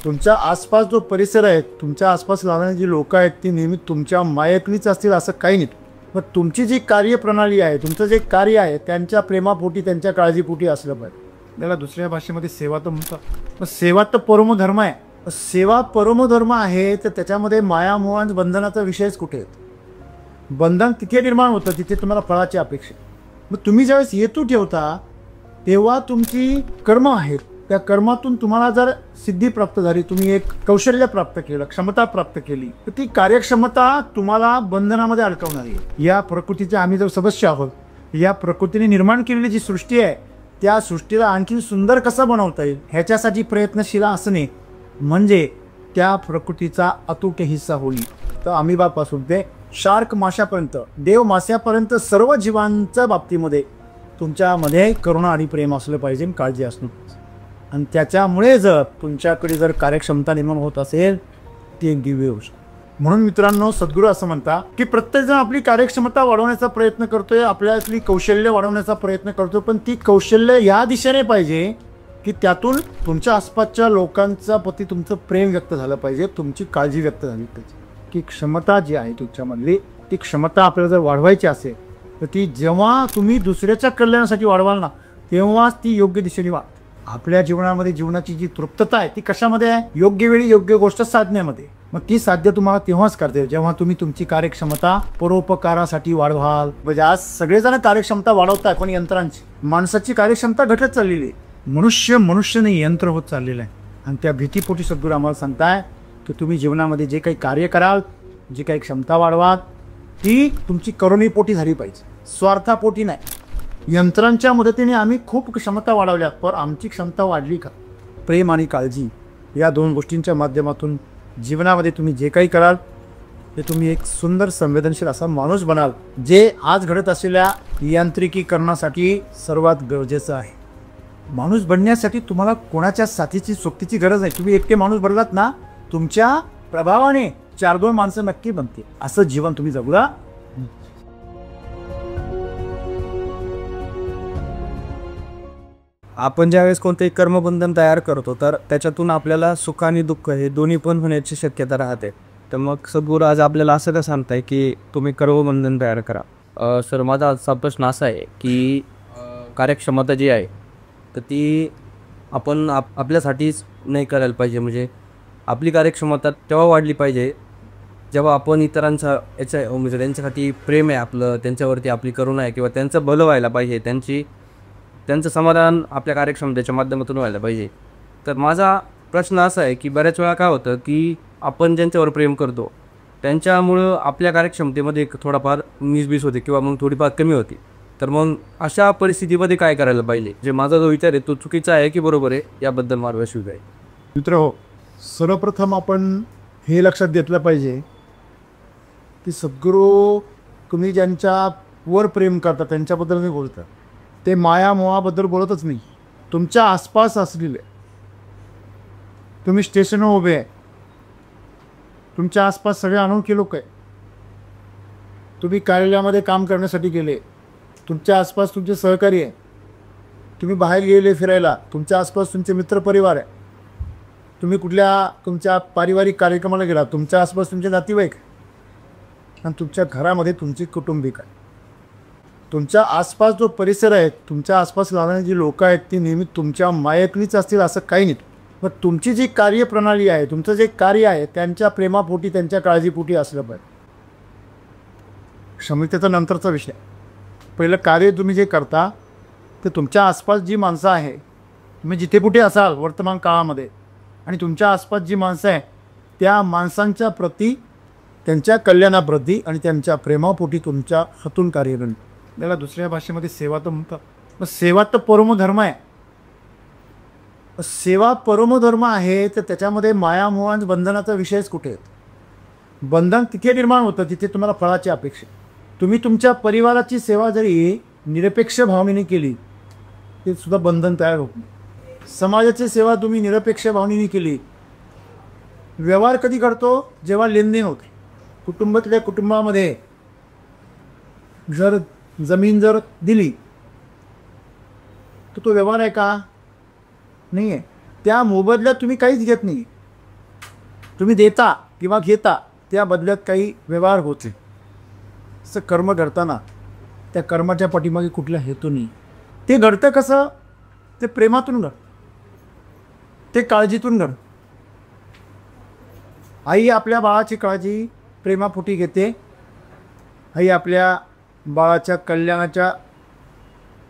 तुमच्या आसपास जो परिसर आहे, तुमच्या आसपास राहणारी जी लोक आहेत ती नेहमी तुमच्या मायेतलीच असतील असं काही नाही. पण तुमची जी कार्यप्रणाली आहे, तुमचं जे कार्य आहे त्यांच्या प्रेमापोटी, त्यांच्या काळजीपोटी असलं पाहिजे. त्याला दुसऱ्या भाषेमध्ये सेवा तर म्हणतात, पण सेवा तर परमधर्म आहे. सेवा परमधर्म आहे तर त्याच्यामध्ये माया मोह बंधनाचा विषयच कुठे येतो? बंधन तिथे निर्माण होतं जिथे तुम्हाला फळाची अपेक्षा. मग तुम्ही ज्यावेळेस हेतू ठेवता तेव्हा तुमची कर्म आहेत, त्या कर्मातून तुम्हाला जर सिद्धी प्राप्त झाली, तुम्ही एक कौशल्य प्राप्त केलं, क्षमता प्राप्त केली, तर ती कार्यक्षमता तुम्हाला बंधनामध्ये अडकवणार आहे. या प्रकृतीचे आम्ही जर सदस्य आहोत, या प्रकृतीने निर्माण केलेली जी सृष्टी आहे त्या सृष्टीला आणखी सुंदर कसं बनवता येईल ह्याच्यासाठी प्रयत्नशील असणे म्हणजे त्या प्रकृतीचा अतूट हिस्सा होईल. तर अमिबापासून ते शार्क माशापर्यंत, देव माश्यापर्यंत सर्व जीवांच्या बाबतीमध्ये तुमच्यामध्ये करुणा आणि प्रेम असलं पाहिजे, काळजी असणं. आणि त्याच्यामुळे जर तुमच्याकडे जर कार्यक्षमता निर्माण होत असेल ती एक दिव्य गोष्ट. म्हणून मित्रांनो, सद्गुरू असं म्हणतात की प्रत्येकजण आपली कार्यक्षमता वाढवण्याचा प्रयत्न करतोय, आपल्यातली कौशल्य वाढवण्याचा प्रयत्न करतोय, पण ती कौशल्य या दिशेने पाहिजे की त्यातून तुमच्या आसपासच्या लोकांचा प्रती तुमचं प्रेम व्यक्त झालं पाहिजे, तुमची काळजी व्यक्त झाली पाहिजे. की क्षमता जी आहे तुमच्यामधली ती क्षमता आपल्याला जर वाढवायची असेल तर ती जेव्हा तुम्ही दुसऱ्याच्या कल्याणासाठी वाढवाल ना तेव्हाच ती योग्य दिशेने वाढ. आपल्या जीवनामध्ये जीवनाची जी तृप्तता आहे ती कशामध्ये आहे? योग्य वेळी योग्य गोष्ट साधण्यामध्ये. मग ती साध्य तुम्हाला तेव्हाच करते जेव्हा तुम्ही तुमची कार्यक्षमता परोपकारासाठी वाढवाल. म्हणजे आज सगळेजण कार्यक्षमता वाढवतात, पण यंत्रांची. माणसाची कार्यक्षमता घटत चाललेली आहे. मनुष्य नाही, यंत्र होत चाललेलं आहे. आणि त्या भीतीपोटी सद्गुरू आम्हाला सांगताय की तुम्ही जीवनामध्ये जे काही कार्य कराल, जी काही क्षमता वाढवाल ती तुमची करुणेपोटी झाली पाहिजे, स्वार्थापोटी नाही. यंत्रांच्या मदतीने आम्ही खूप क्षमता वाढवल्या, पण आमची क्षमता वाढली का? प्रेम आणि काळजी या दोन गोष्टींच्या माध्यमातून जीवनामध्ये तुम्ही जे काही कराल ते तुम्ही एक सुंदर संवेदनशील असा माणूस बनाल, जे आज घडत असलेल्या यांत्रिकीकरणासाठी सर्वात गरजेचं आहे. माणूस बनण्यासाठी तुम्हाला कोणाच्या साथीची सोबतीची गरज नाही. तुम्ही एकटे माणूस बनलात ना, तुमच्या प्रभावाने 4-2 माणसं नक्की बनतील. असं जीवन तुम्ही जगला. आपण ज्यावेळेस कोणतेही कर्मबंधन तयार करतो तर त्याच्यातून आपल्याला सुख आणि दुःख हे दोन्ही पण होण्याची शक्यता राहते. तर मग सद्गुरू आज आपल्याला असं का सांगताय की तुम्ही कर्मबंधन तयार करा? सर, माझा आजचा प्रश्न असा आहे की कार्यक्षमता जी आहे तर ती आपण आपल्यासाठीच नाही करायला पाहिजे. म्हणजे आपली कार्यक्षमता तेव्हा वाढली पाहिजे जेव्हा आपण इतरांचा म्हणजे त्यांच्यासाठी प्रेम आहे आपलं, त्यांच्यावरती आपली करुणा आहे किंवा त्यांचं भलं व्हायला पाहिजे, त्यांचं समाधान आपल्या कार्यक्षमतेच्या माध्यमातून व्हायला पाहिजे. तर माझा प्रश्न असा आहे की बऱ्याच वेळा काय होतं की आपण ज्यांच्यावर प्रेम करतो त्यांच्यामुळं आपल्या कार्यक्षमतेमध्ये थोडाफार 19-20 होते किंवा मग थोडीफार कमी होती. तर मग अशा परिस्थितीमध्ये काय करायला पाहिजे? जे माझा जो विचार आहे तो चुकीचा आहे की बरोबर आहे, याबद्दल मार्गदर्शन आहे. मित्र हो, सर्वप्रथम आपण हे लक्षात घेतलं पाहिजे की सद्गुरू तुम्ही ज्यांच्यावर प्रेम करता त्यांच्याबद्दल नाही बोलता. ते माया मोहाबद्दल बोलतच नाही. तुमच्या आसपास असलेले, तुम्ही स्टेशनवर उभे आहे, तुमच्या आसपास सगळे अनोळखी लोक आहे. तुम्ही कार्यालयामध्ये काम करण्यासाठी गेले, तुमच्या आसपास तुमचे सहकारी आहे. तुम्ही बाहेर गेले फिरायला, तुमच्या आसपास तुमचे मित्रपरिवार आहे. तुम्ही कुठल्या तुमच्या पारिवारिक कार्यक्रमाला गेला, तुमच्या आसपास तुमचे नातेवाईक आणि तुमच्या घरामध्ये तुमचे कुटुंबिक आहे. तुमच्या आसपास जो परिसर आहे, तुमच्या आसपास राहणारी जी लोक आहेत ती नेहमी तुमच्या मायेतलीच असतील असं काही नाही. पण तुमची जी कार्यप्रणाली आहे, तुमचं जे कार्य आहे त्यांच्या प्रेमापोटी, त्यांच्या काळजीपोटी असलं पाहिजे. क्षमतेचा नंतरचा विषय. पहिलं कार्य तुम्ही जे करता ते तुमच्या आसपास जी माणसं आहे, तुम्ही जिथे कुठे असाल वर्तमान काळामध्ये, आणि तुमच्या आसपास जी माणसं आहे त्या माणसांच्या प्रती, त्यांच्या कल्याणाप्रती आणि त्यांच्या प्रेमापोटी तुमच्या हातून कार्य करणं. त्याला दुसऱ्या भाषेमध्ये सेवा तर म्हणतात, पण सेवा तर परमधर्म आहे. सेवा परमधर्म आहे तर त्याच्यामध्ये माया मोह बंधनाचा विषयच कुठे येतो? बंधन तिथे निर्माण होतं जिथे तुम्हाला फळाची अपेक्षा. तुम्ही तुमच्या परिवाराची सेवा जरी निरपेक्ष भावनेने केली ते सुद्धा बंधन तयार होत नाही. समाजाची सेवा तुम्ही निरपेक्ष भावनेने केली. व्यवहार कधी करतो? जेव्हा लेनदेन होते. कुटुंबातल्या कुटुंबामध्ये जर जमीन जर दिली तर तो व्यवहार आहे का? नाही आहे. त्या मोबदल्यात तुम्ही काहीच घेत नाही. तुम्ही देता किंवा घेता, त्या बदल्यात काही व्यवहार होते. असं कर्म करताना त्या कर्माच्या पाठीमागे कुठला हेतू नाही. ते घडतं कसं? ते प्रेमातून घडतं, ते काळजीतून घडतं. आई आपल्या बाळाची काळजी प्रेमापोटी घेते. आई आपल्या बाळाच्या कल्याणाच्या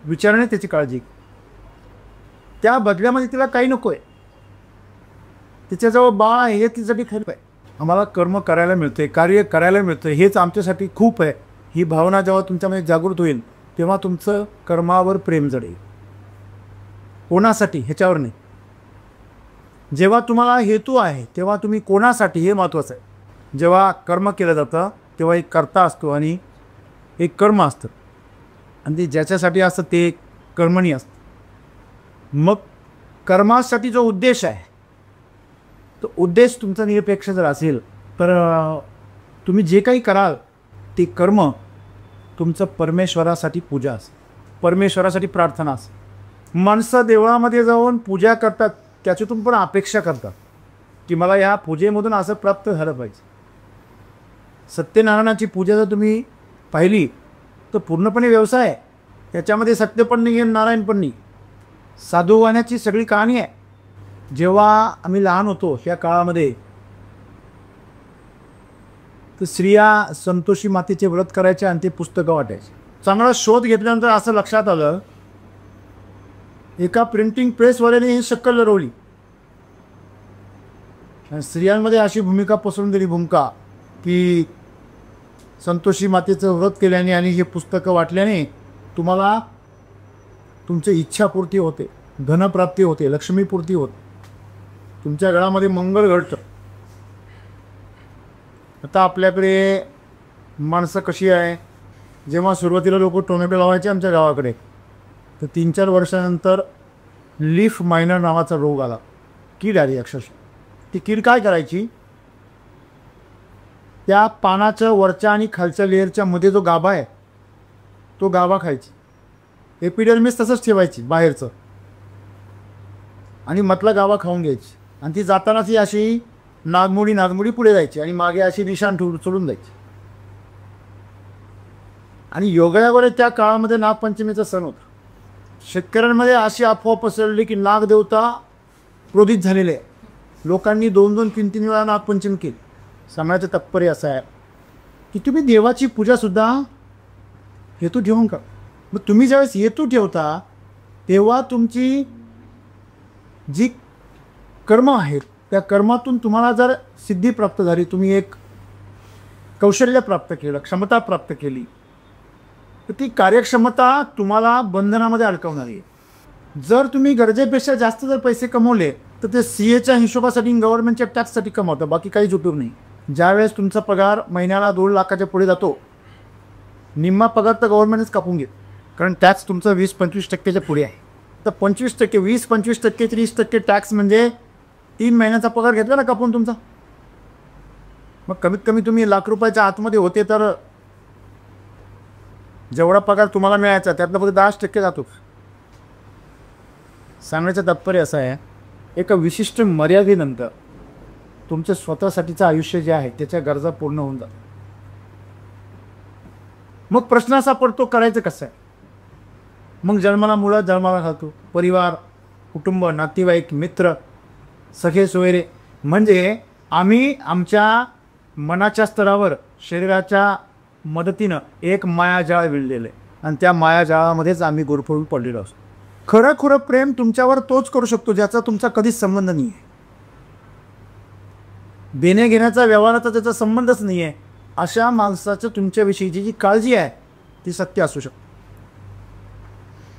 विचाराने त्याची काळजी. त्या बदल्यामध्ये तिला काही नको आहे. तिच्याजवळ बाळ आहे हे तिच्यासाठी खरं आहे. आम्हाला कर्म करायला मिळतं आहे, कार्य करायला मिळतं आहे, हेच आमच्यासाठी खूप आहे. ही भावना जेव्हा तुमच्यामध्ये जागृत होईल तेव्हा तुमचं कर्मावर प्रेम जडेल. कोणासाठी ह्याच्यावर नाही. जेव्हा तुम्हाला हेतू आहे तेव्हा तुम्ही कोणासाठी हे महत्त्वाचं आहे. जेव्हा कर्म केलं जातं तेव्हा एक कर्ता असतो आणि एक कर्म असतं, आणि ते ज्याच्यासाठी असतं ते कर्मणी असतं. मग कर्मासाठी जो उद्देश आहे तो उद्देश तुमचा निरपेक्ष जर असेल तर तुम्ही जे काही कराल ते कर्म तुमचं परमेश्वरासाठी पूजा असेल, परमेश्वरासाठी प्रार्थना असेल. माणसं देवळामध्ये जाऊन पूजा करतात, त्याच्यातून पण अपेक्षा करतात की मला या पूजेमधून असं प्राप्त झालं पाहिजे. सत्यनारायणाची पूजा जर तुम्ही पाहिली तर पूर्णपणे व्यवसाय आहे. त्याच्यामध्ये सत्य पण नाही आहे, नारायण पण नाही. साधू वाण्याची सगळी कहाणी आहे. जेव्हा आम्ही लहान होतो त्या काळामध्ये तर स्त्रिया संतोषी मातेचे व्रत करायचे आणि ते पुस्तकं वाटायचे. चांगला शोध घेतल्यानंतर असं लक्षात आलं, एका प्रिंटिंग प्रेसवाल्याने ही शक्कल लढवली. स्त्रियांमध्ये अशी भूमिका पसरून दिली, भूमिका की संतोषी मातेचं व्रत केल्याने आणि हे पुस्तकं वाटल्याने तुम्हाला तुमची इच्छापूर्ती होते, धनप्राप्ती होते, लक्ष्मीपूर्ती होते, तुमच्या घरामध्ये मंगळ घडतं. आता आपल्याकडे माणसं कशी आहे, जेव्हा सुरुवातीला लोक टोमॅटो लावायचे आमच्या गावाकडे, तर 3-4 वर्षानंतर लीफ मायनर नावाचा रोग आला. कीड आली अक्षरशः. ती कीड काय करायची, त्या पानाच्या वरच्या आणि खालच्या लेअरच्या मध्ये जो गाभा आहे तो गाभा खायची. एपिडर्मिस तसंच ठेवायची बाहेरचं आणि मधला गाभा खाऊन घ्यायची. आणि ती जाताना ती अशी नागमोडी पुढे जायची आणि मागे अशी निशाण सोडून जायची. आणि योगायोगाने त्या काळामध्ये नागपंचमीचा सण होता. शेतकऱ्यांमध्ये अशी अफवा पसरली की नागदेवता क्रोधित झालेले आहे. लोकांनी 2-2, 3-3 वेळा नागपंचमी केली. सांगण्याचं तात्पर्य असं आहे की तुम्ही देवाची पूजासुद्धा हेतू ठेवून का. मग तुम्ही ज्यावेळेस हेतू ठेवता तेव्हा तुमची जी कर्म आहेत त्या कर्मातून तुम्हाला जर सिद्धी प्राप्त झाली, तुम्ही एक कौशल्य प्राप्त केलं, क्षमता प्राप्त केली, तर ती कार्यक्षमता तुम्हाला बंधनामध्ये अडकवणारी आहे. जर तुम्ही गरजेपेक्षा जास्त जर पैसे कमवले तर ते CAच्या हिशोबासाठी गव्हर्नमेंटच्या टॅक्ससाठी कमवतं, बाकी काहीच उपयोग नाही. ज्यावेळेस तुमचा पगार महिन्याला 2 लाखाच्या पुढे जातो, निम्मा पगार तर गव्हर्नमेंटच कापून घेत, कारण टॅक्स तुमचं 20-25% पुढे आहे. तर 25%, 20-25%, 30% टॅक्स म्हणजे 3 महिन्याचा पगार घेतला ना कापून तुमचा. मग कमीत कमी तुम्ही ₹1,00,000 आतमध्ये होते तर जेवढा पगार तुम्हाला मिळायचा त्यातलं फक्त 10% जातो. सांगण्याचं तात्पर्य असं आहे, एका विशिष्ट मर्यादेनंतर तुमचं स्वतःसाठीचं आयुष्य जे आहे त्याच्या गरजा पूर्ण होऊन जातात. मग प्रश्न असा पडतो, करायचं कसं आहे. मग जन्माला मुलं जन्माला घालतो, परिवार, कुटुंब, नातेवाईक, मित्र, सखे सोयरे, म्हणजे आम्ही आमच्या मनाच्या स्तरावर शरीराच्या मदतीनं एक मायाजाळ विणलेलं आहे आणि त्या मायाजाळामध्येच आम्ही गुरफळून पडलेलो असतो. खरं प्रेम तुमच्यावर तोच करू शकतो ज्याचा तुमचा कधीच संबंध नाही आहे. देणे घेण्याचा, व्यवहाराचा त्याचा संबंधच नाही आहे. अशा माणसाचं तुमच्याविषयीची जी काळजी आहे ती सत्य असू शकते.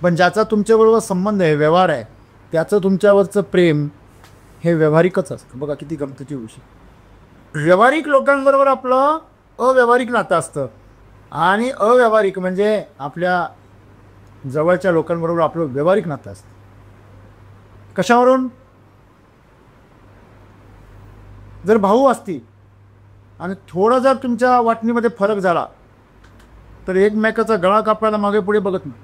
पण ज्याचा तुमच्याबरोबर संबंध आहे, व्यवहार आहे, त्याचं तुमच्यावरचं प्रेम हे व्यावहारिकच असतं. बघा किती गमतीची गोष्ट. व्यावहारिक लोकांबरोबर आपलं अव्यावहारिक नातं असतं आणि अव्यावहारिक म्हणजे आपल्या जवळच्या लोकांबरोबर आपलं व्यावहारिक नातं असतं. कशावरून? जर भाऊ असतील आणि थोडा जर तुमच्या वाटणीमध्ये फरक झाला तर एकमेकाचा गळा कापायला मागे पुढे बघत नाही.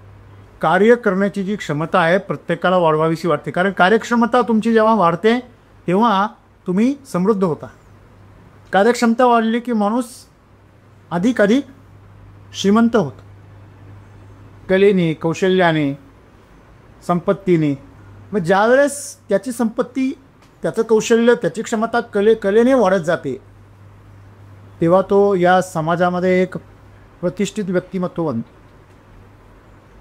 कार्य करण्याची जी क्षमता आहे प्रत्येकाला वाढवावीशी वाटते, कारण कार्यक्षमता तुमची जेव्हा वाढते तेव्हा तुम्ही समृद्ध होता. कार्यक्षमता वाढली की माणूस अधिक श्रीमंत होतो, कलेने, कौशल्याने, संपत्तीने. मग ज्यावेळेस त्याची संपत्ती, त्याचं कौशल्य, त्याची क्षमता कलेने वाढत जाते, तेव्हा तो या समाजामध्ये एक प्रतिष्ठित व्यक्तिमत्व बनतो,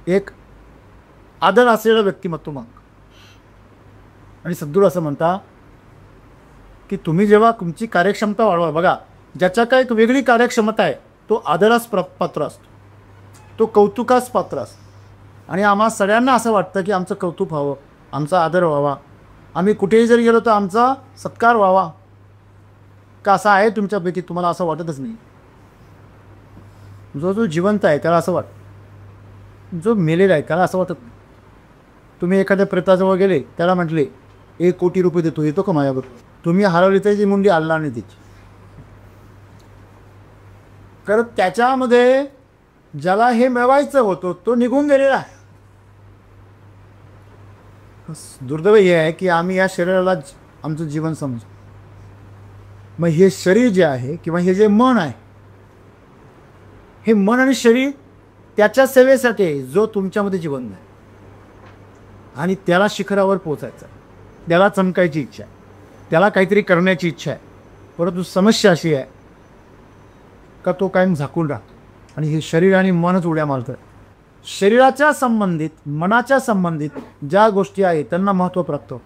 एक आदर असलेलं व्यक्तिमत्व बनतो. आणि सद्गुरू असं म्हणता की तुम्ही जेव्हा तुमची कार्यक्षमता वाढवा, बघा ज्याच्या काय वेगळी कार्यक्षमता आहे तो आदरास पात्र असतो, तो कौतुकास पात्र असतो. आणि आम्हा सगळ्यांना असं वाटतं की आमचं कौतुक व्हावं, आमचा आदर व्हावा, आम्ही कुठेही जरी गेलो तर आमचा सत्कार व्हावा. का असं आहे तुमच्यापैकी? तुम्हाला असं वाटतच नाही. जो जिवंत आहे त्याला असं वाटतं, जो मेलेला आहे त्याला असं वाटत नाही. तुम्ही एखाद्या प्रेताजवळ गेले, त्याला म्हटले 1 कोटी रुपये देतो, येतो का माझ्याबरोबर? तुम्ही हरवली त्याची मुंडी हलणार नाही त्याची. कारण त्याच्यामध्ये ज्याला हे मिळवायचं होतं तो निघून गेलेला आहे. दुर्दैव हे आहे की आम्ही या शरीराला आमचं जीवन समजू. मग हे शरीर जे आहे किंवा हे जे मन आहे, हे मन आणि शरीर त्याच्या सेवेसाठी आहे जो तुमच्यामध्ये जिवंत आहे. आणि त्याला शिखरावर पोचायचं आहे, त्याला चमकायची इच्छा आहे, त्याला काहीतरी करण्याची इच्छा आहे. परंतु समस्या अशी आहे का तो कायम झाकून राहतो आणि हे शरीर आणि मनच उड्या मारतं. शरीराच्या संबंधित, मनाच्या संबंधित ज्या गोष्टी आहेत त्यांना महत्त्व प्राप्त होतं.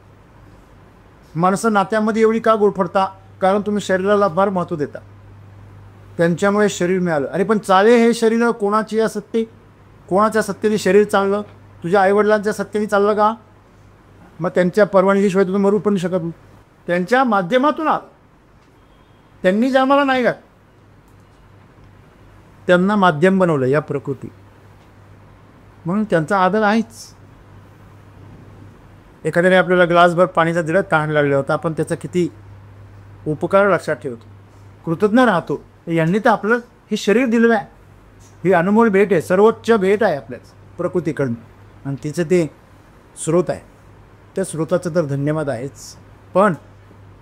माणसं नात्यामध्ये एवढी का गुरफडता? कारण तुम्ही शरीराला फार महत्त्व देता, त्यांच्यामुळे शरीर मिळालं. अरे पण चाले हे शरीर कोणाची या सत्ते? कोणाच्या सत्तेने शरीर चाललं? तुझ्या आईवडिलांच्या सत्तेने चाललं का? मग त्यांच्या परवानगीशिवाय तुम्ही मरू पण शकत नाही. त्यांच्या माध्यमातून त्यांनी जन्माला नाही का, त्यांना माध्यम बनवलं या प्रकृती, म्हणून त्यांचा आदर आहेच. एखाद्याने आपल्याला ग्लासभर पाणीचा दिला, तहान लागलं होतं, आपण त्याचा किती उपकार लक्षात ठेवतो, कृतज्ञ राहतो. यांनी तर आपलं हे शरीर दिलेलं आहे, ही अनमोल भेट आहे, सर्वोच्च भेट आहे आपल्याच प्रकृतीकडून, आणि तिचं ते स्रोत आहे. त्या स्रोताचं तर धन्यवाद आहेच. पण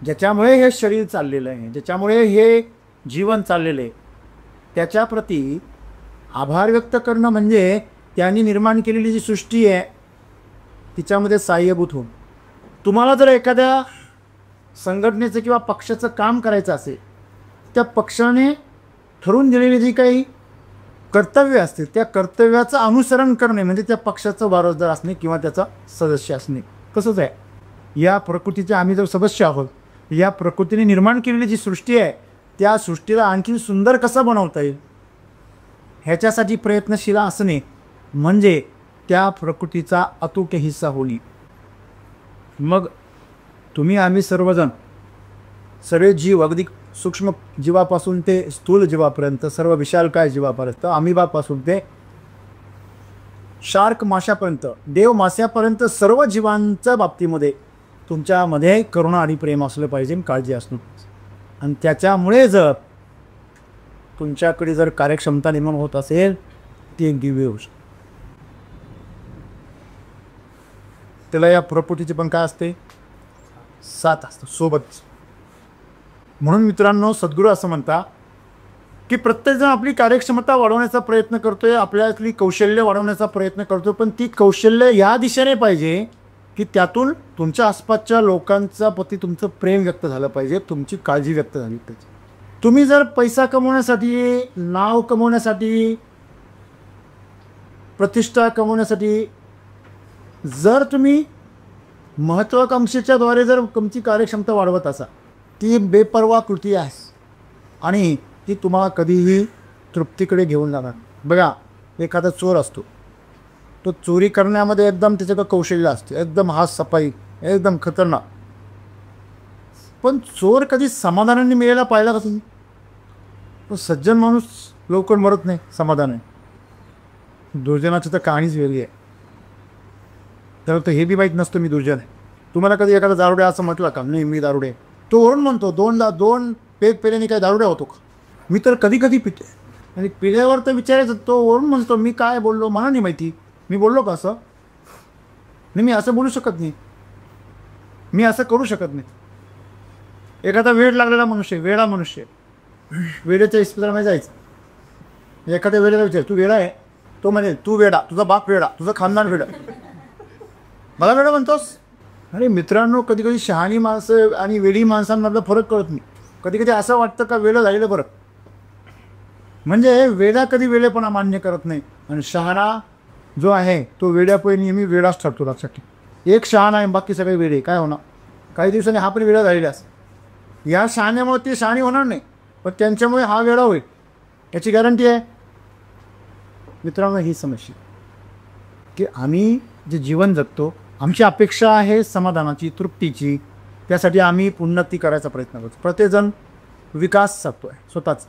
ज्याच्यामुळे हे शरीर चाललेलं आहे, ज्याच्यामुळे हे जीवन चाललेलं आहे, त्याच्याप्रती आभार व्यक्त करणं म्हणजे त्यांनी निर्माण केलेली जी सृष्टी आहे तिच्यामध्ये साहाय्यभूत होऊन. तुम्हाला जर एखाद्या संघटनेचं किंवा पक्षाचं काम करायचं असेल, त्या पक्षाने ठरवून दिलेली जी काही कर्तव्य असते त्या कर्तव्याचं अनुसरण करणे म्हणजे त्या पक्षाचं वारसदार असणे किंवा त्याचा सदस्य असणे. तसंच आहे या प्रकृतीचे आम्ही जर सदस्य आहोत, या प्रकृतीने निर्माण केलेली जी सृष्टी आहे त्या सृष्टीला आणखी सुंदर कसं बनवता येईल ह्याच्यासाठी प्रयत्नशील असणे म्हणजे त्या प्रकृतीचा अतूट हिस्सा होणे. मग तुम्ही आम्ही सर्वजण, सगळे जीव, अगदी सूक्ष्म जीवापासून ते स्थूल जीवापर्यंत, सर्व विशालकाय जीवापर्यंत, अमिबापासून ते शार्क माशापर्यंत, देव माश्यापर्यंत सर्व जीवांच्या बाबतीमध्ये तुमच्यामध्ये करुणा आणि प्रेम असलं पाहिजे, काळजी असणं. आणि त्याच्यामुळे जर तुमच्याकडे जर कार्यक्षमता निर्माण होत असेल ती एक दिव्य गोष्ट. त्याला या प्रकृतीचे पण काय असते? साथ असतं सोबत. म्हणून मित्रांनो, सद्गुरू असं म्हणता की प्रत्येकजण आपली कार्यक्षमता वाढवण्याचा प्रयत्न करतोय, आपल्यातली कौशल्य वाढवण्याचा प्रयत्न करतो, पण ती कौशल्य या दिशेने पाहिजे की त्यातून तुमच्या आसपासच्या लोकांच्या प्रती तुमचं प्रेम व्यक्त झालं पाहिजे, तुमची काळजी व्यक्त झाली पाहिजे. तुम्ही जर पैसा कमवण्यासाठी, नाव कमवण्यासाठी, प्रतिष्ठा कमवण्यासाठी जर तुम्ही महत्त्वाकांक्षेच्याद्वारे जर तुमची कार्यक्षमता वाढवत असा, ती बेपर्वा कृती आहे आणि ती तुम्हाला कधीही तृप्तीकडे घेऊन जाणार. बघा, एखादा चोर असतो, तो चोरी करण्यामध्ये एकदम त्याच्याकडं कौशल्य असते, एकदम हात सफाई, एकदम खतरनाक. पण चोर कधी समाधानाने मिळायला पाहिला का तुम्ही? तो सज्जन माणूस लवकर मरत नाही, समाधान आहे. दुर्जनाची तर कहाणीच वेगळी आहे. तर हे बी माहीत नसतं मी दुर्जन आहे. तुम्हाला कधी एखादा दारुड्या असं म्हटलं का? नाही मी दारुडे. तो वरून म्हणतो दोन पेग पेल्याने काय दारुड्या होतो का? मी तर कधी कधी पिते. आणि पिल्यावर तर विचारायचं, तो वरून म्हणतो मी काय बोललो मला नाही माहिती, मी बोललो का असं? नाही, मी असं बोलू शकत नाही, मी असं करू शकत नाही. एखादा वेड लागलेला मनुष्य, वेडा मनुष्य, वेड्याच्या इस्पितळामध्ये जायचं, एखाद्या वेड्याला विचार तू वेडा आहे, तो म्हणे तू वेडा, तुझा बाप वेडा, तुझं खानदान वेडा, मला वेडा म्हणतोस. अरे मित्रांनो, कधी कधी शहाणी माणसं आणि वेडी माणसांमधला फरक कळत नाही. कधी कधी असं वाटतं का वेडं झालेलं बरं, म्हणजे वेडा कधी वेडेपणा मान्य करत नाही, आणि शहाणा जो आहे तो वेड्यापैकी नेहमी वेडाच ठरतो. लक्षात ठेव, एक शहाणा आहे बाकी सगळे वेडे, काय होणार, काही दिवसांनी हा पण वेडा झालेला असं. या शहाण्यामुळे ते शहाणी होणार नाही, पण त्यांच्यामुळे हा वेडा होईल याची गॅरंटी आहे. मित्रांनो, ही समस्या की आम्ही जे जीवन जगतो, आमची अपेक्षा आहे समाधानाची, तृप्तीची, त्यासाठी आम्ही उन्नती करायचा प्रयत्न करतो. प्रत्येकजण विकास साधतो आहे स्वतःच.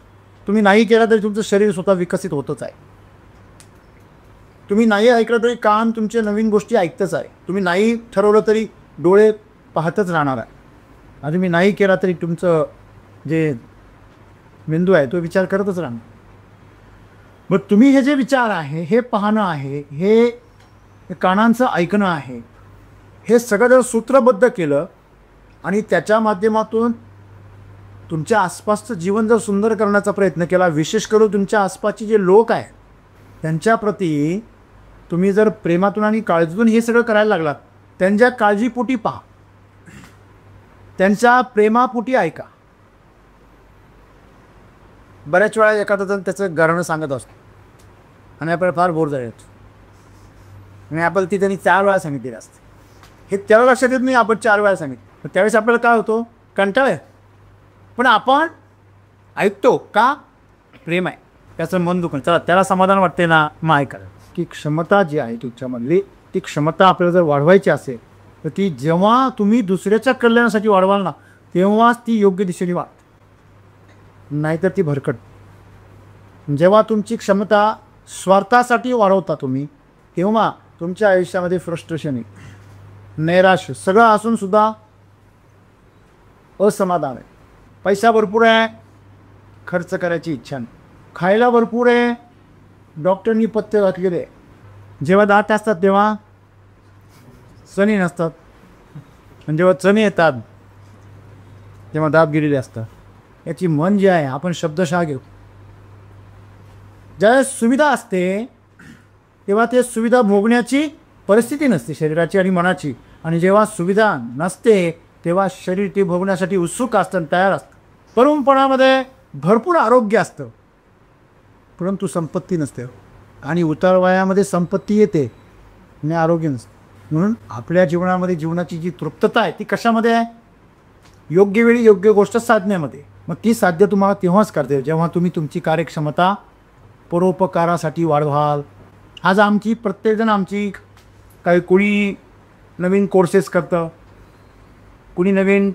तुम्ही नाही केला तरी तुमचं शरीर स्वतः विकसित होतच आहे. तुम्ही नाही ऐकलं तरी कान तुमचे नवीन गोष्टी ऐकतच आहे. तुम्ही नाही ठरवलं तरी डोळे पाहतच राहणार आहे. आणि तुम्ही नाही केला तरी तुमचं जे मेंदू आहे तो विचार करतच राहणार. मग तुम्ही हे जे विचार आहे, हे पाहणं आहे, हे कानांचं ऐकणं आहे, हे सगळं जर सूत्रबद्ध केलं आणि त्याच्या माध्यमातून तुमच्या आसपासचं जीवन जर सुंदर करण्याचा प्रयत्न केला, विशेष करून तुमच्या आसपासचे जे लोक आहेत त्यांच्याप्रती तुम्ही जर प्रेमातून आणि काळजीतून हे सगळं करायला लागलात, त्यांच्या काळजीपोटी पहा, त्यांच्या प्रेमापोटी ऐका. बऱ्याच वेळा एखादा जण त्याचं गाणं सांगत असतो आणि आपल्याला फार बोर झाले आणि आपण ती त्यांनी 4 वेळा सांगितलेली असते. हे त्याला लक्षात येत नाही, आपण 4 वेळा सांगितलं. त्यावेळेस आपल्याला काय होतो, कंटाळ आहे, पण आपण ऐकतो का, प्रेम आहे, त्याचं मन दुखणं, चला त्याला समाधान वाटते ना, मग ऐकायला. की क्षमता जी आहे तुमच्यामधली, ती क्षमता आपल्याला जर वाढवायची असेल तर ती जेव्हा तुम्ही दुसऱ्याच्या कल्याणासाठी वाढवाल ना, तेव्हाच ती योग्य दिशेने वाढते, नाहीतर ती भरकट. जेव्हा तुमची क्षमता स्वार्थासाठी वाढवता तुम्ही, तेव्हा तुमच्या आयुष्यामध्ये फ्रस्ट्रेशन आहे, नैराश्य सगळं असूनसुद्धा असमाधान आहे. पैसा भरपूर आहे, खर्च करायची इच्छा नाही. खायला भरपूर आहे, डॉक्टरनी पथ्य घातलेले आहे. जेव्हा दात असतात तेव्हा चणे नसतात, आणि जेव्हा चणे येतात तेव्हा दात गेलेले असतात. याची मन जे आहे, आपण शब्दशः घेऊ, ज्यावेळेस सुविधा असते तेव्हा ते सुविधा भोगण्याची परिस्थिती नसते शरीराची आणि मनाची, आणि जेव्हा सुविधा नसते तेव्हा शरीर ती भोगण्यासाठी उत्सुक असतं, तयार असतं. तरुणपणामध्ये भरपूर आरोग्य असतं, परंतु संपत्ती नसते, आणि उतार वयामध्ये संपत्ती येते आणि आरोग्य नसतं. म्हणून आपल्या जीवनामध्ये जीवनाची जी तृप्तता आहे ती कशामध्ये आहे, योग्य वेळी योग्य गोष्ट साधण्यामध्ये. मग ती साध्य तुम्हाला तेव्हाच करते जेव्हा तुम्ही तुमची कार्यक्षमता परोपकारासाठी वाढवाल. आज आमची प्रत्येकजण काही कोणी नवीन कोर्सेस करतं, कुणी नवीन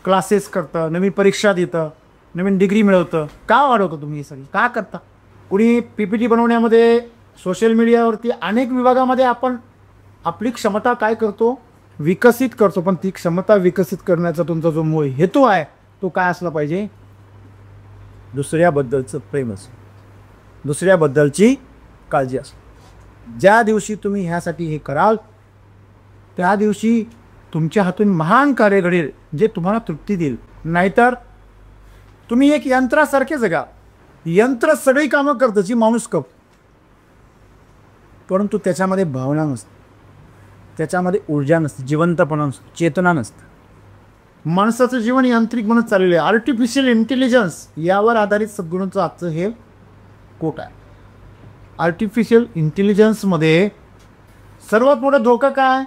क्लासेस करतं, नवीन परीक्षा देतं, नवीन डिग्री मिळवतं. का वाढवतं तुम्ही हे सगळं, का करता? कुणी PPT बनवण्यामध्ये, सोशल मीडियावरती, अनेक विभागामध्ये आपण आपली क्षमता काय करतो, विकसित करतो. पण ती क्षमता विकसित करण्याचा तुमचा जो मूळ हेतू आहे तो काय असला पाहिजे, दुसऱ्याबद्दलचं प्रेम असं, दुसऱ्याबद्दलची काळजी असं. ज्या दिवशी तुम्ही ह्यासाठी हे कराल त्या दिवशी तुमच्या हातून महान कार्य घडेल जे तुम्हाला तृप्ती देईल. नाहीतर तुम्ही एक यंत्रासारखे जगा. यंत्र सगळी कामं करतं जी माणूस करतो, परंतु त्याच्यामध्ये भावना नसते, त्याच्यामध्ये ऊर्जा नसते, जिवंतपणा नसतो, चेतना नसतं. माणसाचं जीवन यांत्रिक बनत चाललेलं आहे. आर्टिफिशियल इंटेलिजन्स यावर आधारित सद्गुरूंचं आजचं हे कोट आहे. आर्टिफिशियल इंटेलिजन्समध्ये सर्वात मोठा धोका काय,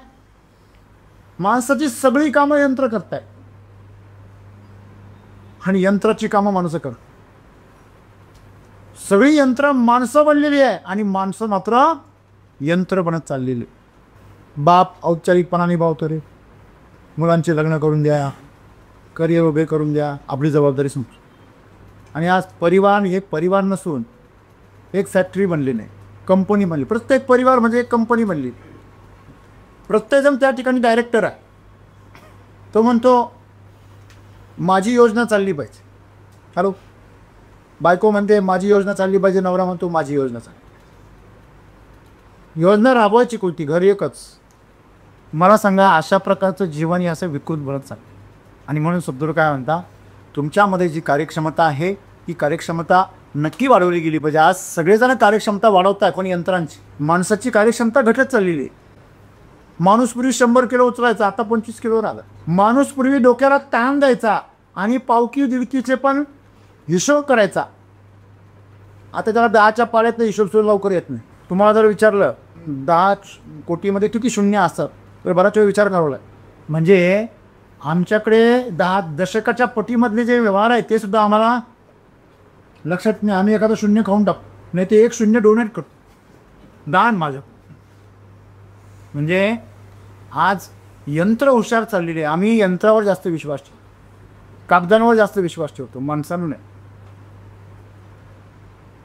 माणसाची सगळी कामं यंत्र करताय आणि यंत्राची कामं माणसं करतात. सगळी यंत्र माणसं बनलेली आहे आणि माणसं मात्र यंत्र बनत चाललेली. बाप औपचारिकपणाने निभावतो रे, मुलांचे लग्न करून द्या, करिअर उभे करून द्या, आपली जबाबदारी समजू. आणि आज परिवार हे परिवार नसून एक फॅक्टरी बनली नाही, कंपनी बनली. प्रत्येक परिवार म्हणजे एक कंपनी बनली. प्रत्येकजण त्या ठिकाणी डायरेक्टर आहे. तो म्हणतो माझी योजना चालली पाहिजे. हॅलो, बायको म्हणते माझी योजना चालली पाहिजे, नवरा म्हणतो माझी योजना चालली. योजना राबवायची कोणती, घर एकच. मला सांगा, अशा प्रकारचं जीवन हे असं विकृत बनत चाललं. आणि म्हणून सद्गुरू काय म्हणता, तुमच्यामध्ये जी कार्यक्षमता आहे ती कार्यक्षमता नक्की वाढवली गेली पाहिजे. आज सगळेजण कार्यक्षमता वाढवताय, पण यंत्रांची. माणसाची कार्यक्षमता घटत चाललेली आहे. माणूस पूर्वी 100 किलो उचलायचा, आता 25 किलोवर आला. माणूस पूर्वी डोक्याला ताण द्यायचा आणि पावकी दिवकीचे पण हिशोब करायचा, आता त्याला 10च्या पाड्यात हिशोब सुद्धा लवकर येत नाही. तुम्हाला जर विचारलं 10 कोटीमध्ये किती शून्य असतात, तर बराच वेळ विचार करावा लागेल. म्हणजे आमच्याकडे 10 दशकाच्या पटीमधले जे व्यवहार आहेत ते सुद्धा आम्हाला लक्षात नाही. आम्ही एखादं शून्य खाऊन टाकतो, नाही ते 1 शून्य डोनेट करतो, दान माझं. म्हणजे आज यंत्र हुशार चाललेले आहे. आम्ही यंत्रावर जास्त विश्वास ठेवतो, कागदांवर जास्त विश्वास ठेवतो, माणसांवर नाही.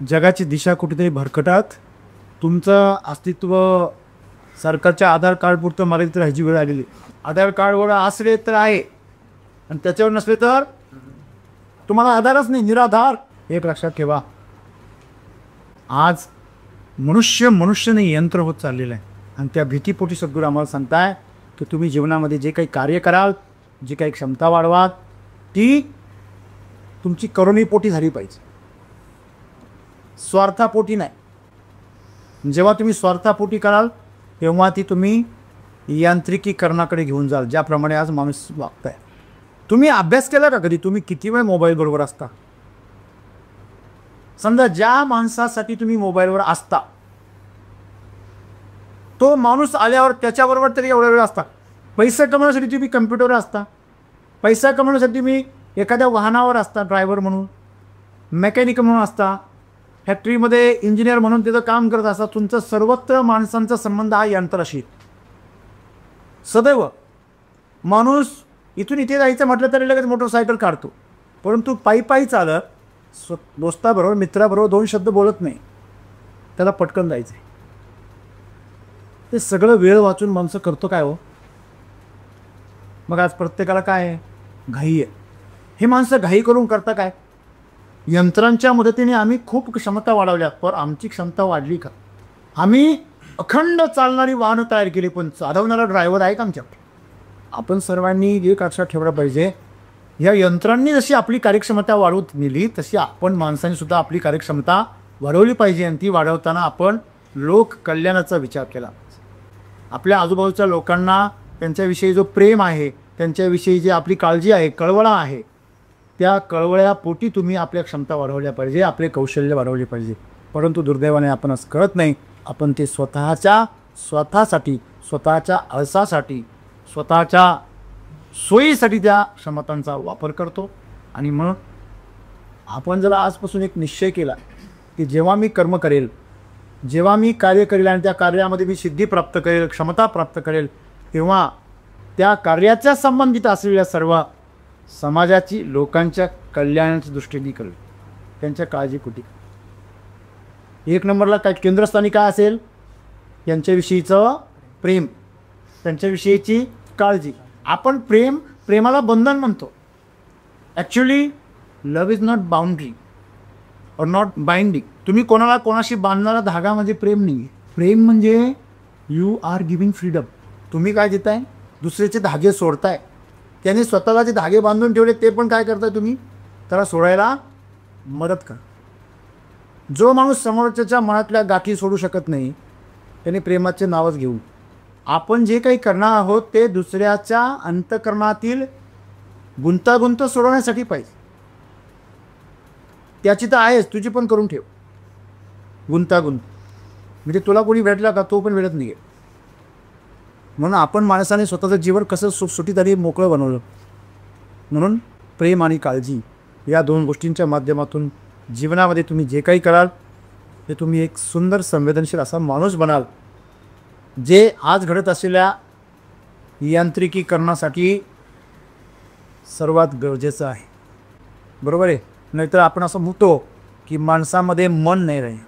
जगाची दिशा कुठेतरी भरकटत, तुमचं अस्तित्व सरकारच्या आधार कार्डपुरतं मर्यादित राहायची वेळ आलेली. आधार कार्डवर असले तर आहे, आणि त्याच्यावर नसले तर तुम्हाला आधारच नाही, निराधार. एक लक्षात ठेवा, आज मनुष्य नाही यंत्र होत चाललेलं आहे. आणि त्या भीतीपोटी सद्गुरू आम्हाला सांगताय की तुम्ही जीवनामध्ये जे काही कार्य कराल, जी काही क्षमता वाढवाल, ती तुमची करुणेपोटी झाली पाहिजे, स्वार्थापोटी नाही. जेव्हा तुम्ही स्वार्थापोटी कराल तेव्हा ती तुम्ही यांत्रिकीकरणाकडे घेऊन जाल, ज्याप्रमाणे आज माणूस वागताय. तुम्ही अभ्यास केला का कधी? तुम्ही किती वेळ मोबाईलबरोबर असता? समजा ज्या माणसासाठी तुम्ही मोबाईलवर असता, तो माणूस आल्यावर त्याच्याबरोबर तरी एवढा वेळ असता. पैसा कमवण्यासाठी तुम्ही कम्प्युटरवर असता, पैसा कमवण्यासाठी तुम्ही एखाद्या वाहनावर असता, ड्रायव्हर म्हणून, मेकॅनिक म्हणून असता, फॅक्टरीमध्ये इंजिनियर म्हणून त्याचं काम करत असता. तुमचा सर्वत्र माणसांचा संबंध हा यंत्राशी सदैव. माणूस इथून इथे जायचं म्हटलं तरी लगेच मोटरसायकल काढतो, परंतु पायी चालत दोस्ताबरोबर, मित्राबरोबर 2 शब्द बोलत नाही, त्याला पटकन जायचं. ते सगळं वेळ वाचून माणसं करतो काय हो? मग आज प्रत्येकाला काय आहे? घाई आहे. हे माणसं घाई करून करता काय? यंत्रांच्या मदतीने आम्ही खूप क्षमता वाढवल्या, पण आमची क्षमता वाढली का? आम्ही अखंड चालणारी वाहनं तयार केली, पण चालवणारा ड्रायव्हर आहे का आमच्याकडे? आपण सर्वांनी एक लक्षात ठेवलं पाहिजे, या यंत्रांनी जशी आपली कार्यक्षमता वाढवत नेली, तशी आपण माणसांनी सुद्धा आपली कार्यक्षमता वाढवली पाहिजे. आणि ती वाढवताना आपण लोक कल्याणाचा विचार केला. आपल्या आजूबाजूच्या लोकांना त्यांच्याविषयी जो प्रेम आहे, त्यांच्याविषयी जी आपली काळजी आहे, कळवळा आहे, त्या कळवळ्यापोटी तुम्ही आपल्या क्षमता वाढवल्या पाहिजे, आपले कौशल्य वाढवले पाहिजे. परंतु दुर्दैवाने आपण असं कळत नाही. आपण ते स्वतःसाठी, स्वतःच्या आळसासाठी, स्वतःच्या सोयीसाठी त्या क्षमतांचा वापर करतो. आणि मग आपण जर आजपासून एक निश्चय केला की जेव्हा मी कर्म करेल, जेव्हा मी कार्य करेल आणि त्या कार्यामध्ये मी सिद्धी प्राप्त करेल, क्षमता प्राप्त करेल, तेव्हा त्या कार्याच्या संबंधित असलेल्या सर्व समाजाची, लोकांच्या कल्याणाच्या दृष्टीने करेल, त्यांच्या काळजीपोटी. 1 नंबरला काय केंद्रस्थानी काय असेल? यांच्याविषयीचं प्रेम, त्यांच्याविषयीची काळजी. आपण प्रेमाला बंधन म्हणतो. Actually love is not boundary और नॉट बाइंडिंग. तुम्ही कोणाशी बांधणारा धागा म्हणजे प्रेम नाही आहे. प्रेम म्हणजे यू आर गिविंग फ्रीडम. तुम्ही काय देताय? दुसऱ्याचे धागे सोडताय. त्याने स्वतःला जे धागे बांधून ठेवले ते पण काय करताय तुम्ही? त्याला सोडायला मदत करा. जो माणूस समोरच्याच्या मनातल्या गाठी सोडू शकत नाही, त्याने प्रेमाचे नावच घेऊ. आपण जे काही करणार आहोत ते दुसऱ्याच्या अंतःकरणातील गुंतागुंत सोडवण्यासाठी पाहिजे. त्याची तर आहेच, तुझी पण करून ठेव गुंतागुंत. म्हणजे तुला कोणी भेटला का तो पण वेळत नाही आहे. म्हणून आपण माणसाने स्वतःचं जीवन कसं सुटसुटीत आणि मोकळं बनवलं. म्हणून प्रेम आणि काळजी या 2 गोष्टींच्या माध्यमातून जीवनामध्ये तुम्ही जे काही कराल ते तुम्ही एक सुंदर संवेदनशील असा माणूस बनाल, जे आज घडत असलेल्या यांत्रिकीकरणासाठी सर्वात गरजेचं आहे. बरोबर आहे? नाहीतर आपण असं म्हणतो की माणसामध्ये मन नाही राहील.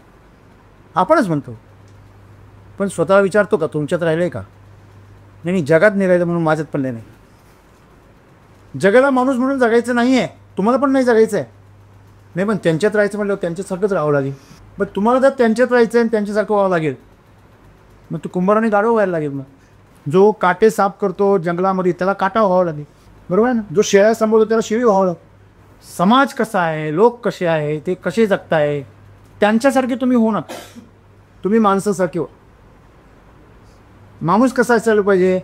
आपणच म्हणतो, पण स्वतःला विचारतो का तुमच्यात राहिलं आहे का? नाही, जगात नाही राहिलं म्हणून माझ्यात पण नाही. जगाला माणूस म्हणून जगायचं नाही आहे, तुम्हाला पण नाही जगायचं आहे. नाही, पण त्यांच्यात राहायचं म्हटलं त्यांच्यासारखंच राहावं लागेल. पण तुम्हाला जर त्यांच्यात राहायचं आहे आणि त्यांच्यासारखं व्हावं लागेल, मग तो कुंभाराने गाढव व्हायला लागेल. मग जो काटे साफ करतो जंगलामध्ये त्याला काटा व्हावं लागेल. बरोबर आहे ना. जो शेळ्या सांभाळतो त्याला शेळी व्हावं. समाज कसा आहे, लोक कसे आहे, ते कसे जगताय, त्यांच्यासारखे तुम्ही हो ना. तुम्ही माणसासारखे हो. माणूस कसा असायला पाहिजे,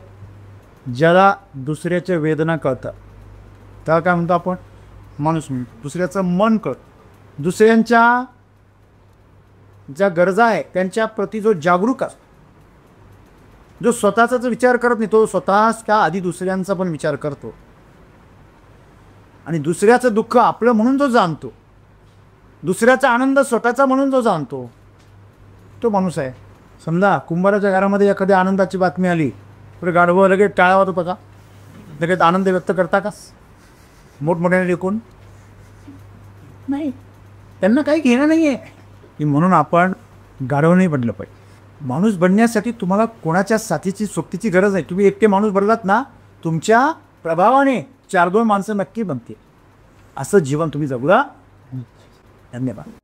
ज्याला दुसऱ्याच्या वेदना कळतात त्याला काय म्हणतो आपण, माणूस म्हणतो. दुसऱ्याचं मन कळतं, दुसऱ्यांच्या ज्या गरजा आहे त्यांच्या प्रती जो जागरूक असतो, जो स्वतःचाच विचार करत नाही, तो स्वतःच्या आधी दुसऱ्यांचा पण विचार करतो आणि दुसऱ्याचं दुःख आपलं म्हणून जो जाणतो, दुसऱ्याचा आनंद स्वतःचा म्हणून जो जाणतो, तो माणूस आहे. समजा कुंभाराच्या घरामध्ये एखाद्या आनंदाची बातमी आली तर गाढवं लगेच टाळा वाजवतो का, लगेच आनंद व्यक्त करता का मोठमोठ्याने लेखून? नाही, त्यांना काही घेणं नाही आहे की. म्हणून आपण गाढव नाही बनलं पाहिजे. माणूस बनण्यासाठी तुम्हाला कोणाच्या साथीची सोबतीची गरज नाही. तुम्ही एकटे माणूस बनलात ना, तुमच्या प्रभावाने 4-2 माणसं नक्की बनतील. असं जीवन तुम्ही जगूया. धन्यवाद.